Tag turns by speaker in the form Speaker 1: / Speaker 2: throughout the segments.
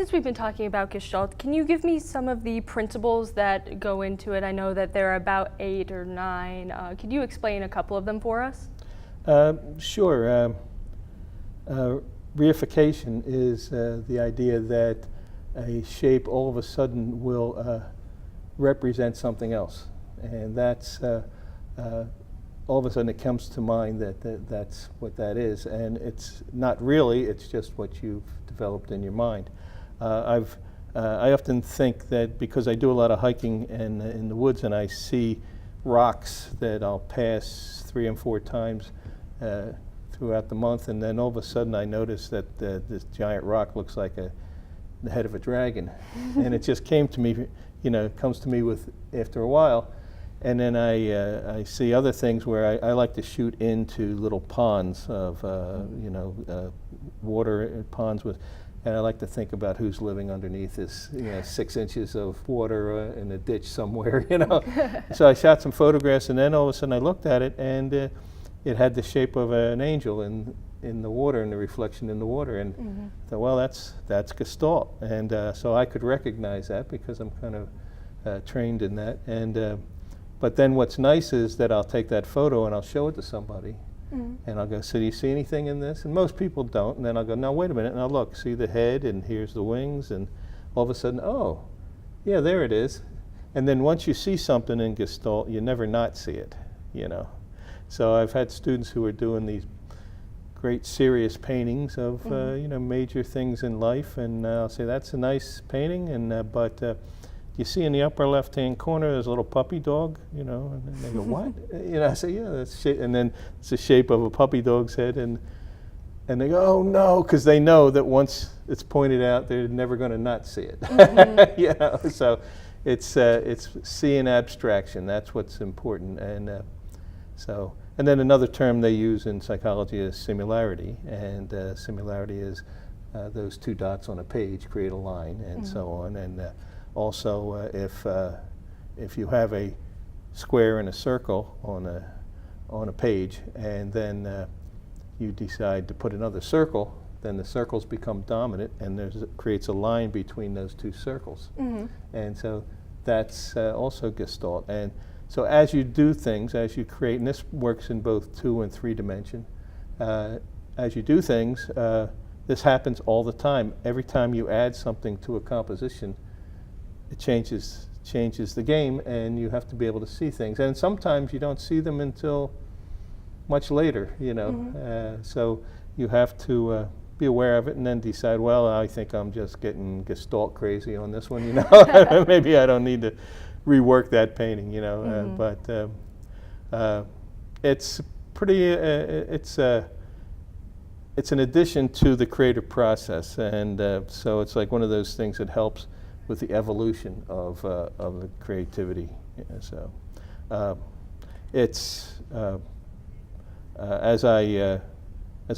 Speaker 1: since we've been talking about Gestalt, can you give me some of the principles that go into it? I know that there are about 8 or 9. Could you explain a couple of them for us?
Speaker 2: Sure. Reification is the idea that a shape all of a sudden will represent something else. And that's, all of a sudden it comes to mind that that's what that is. And it's not really, it's just what you've developed in your mind. I often think that because I do a lot of hiking in the woods and I see rocks that I'll pass 3 and 4 times throughout the month, and then all of a sudden I notice that this giant rock looks like the head of a dragon. And it just came to me, comes to me after a while. And then I see other things where I like to shoot into little ponds of, water ponds and I like to think about who's living underneath this, 6 inches of water in a ditch somewhere, So I shot some photographs, and then all of a sudden I looked at it, and it had the shape of an angel in the water, and the reflection in the water, and I thought, well, that's Gestalt, and so I could recognize that because I'm kind of trained in that, and but then what's nice is that I'll take that photo and I'll show it to somebody, and I'll go, so do you see anything in this? And most people don't, and then I'll go, no, wait a minute, and I'll look, see the head, and here's the wings, and all of a sudden, oh, yeah, there it is. And then once you see something in Gestalt, you never not see it, So I've had students who are doing these great serious paintings of major things in life, and I'll say that's a nice painting, and but you see in the upper left-hand corner there's a little puppy dog, and then they go, what? I say, yeah, that's and then it's the shape of a puppy dog's head, and they go, oh no, because they know that once it's pointed out, they're never going to not see it. So it's seeing abstraction. That's what's important, and and then another term they use in psychology is similarity, and similarity is those 2 dots on a page create a line, and so on. And also, if you have a square and a circle on a page, and then you decide to put another circle, then the circles become dominant, and creates a line between those 2 circles. And so that's also Gestalt. And so as you do things, as you create, and this works in both 2 and 3 dimension, as you do things, this happens all the time. Every time you add something to a composition, it changes the game, and you have to be able to see things. And sometimes you don't see them until much later, so you have to be aware of it and then decide, well, I think I'm just getting Gestalt crazy on this one, maybe I don't need to rework that painting, but it's pretty, it's an addition to the creative process, and so it's like one of those things that helps with the evolution of the creativity. So it's as I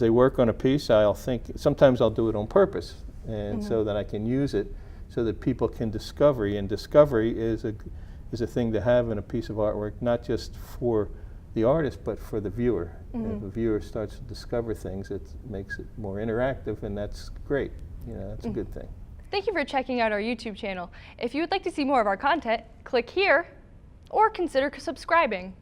Speaker 2: work on a piece, I'll think, sometimes I'll do it on purpose, and so that I can use it so that people can discover, and discovery is a thing to have in a piece of artwork, not just for the artist, but for the viewer. If the viewer starts to discover things, it makes it more interactive, and that's great. That's a good thing.
Speaker 1: Thank you for checking out our YouTube channel. If you would like to see more of our content, click here or consider subscribing.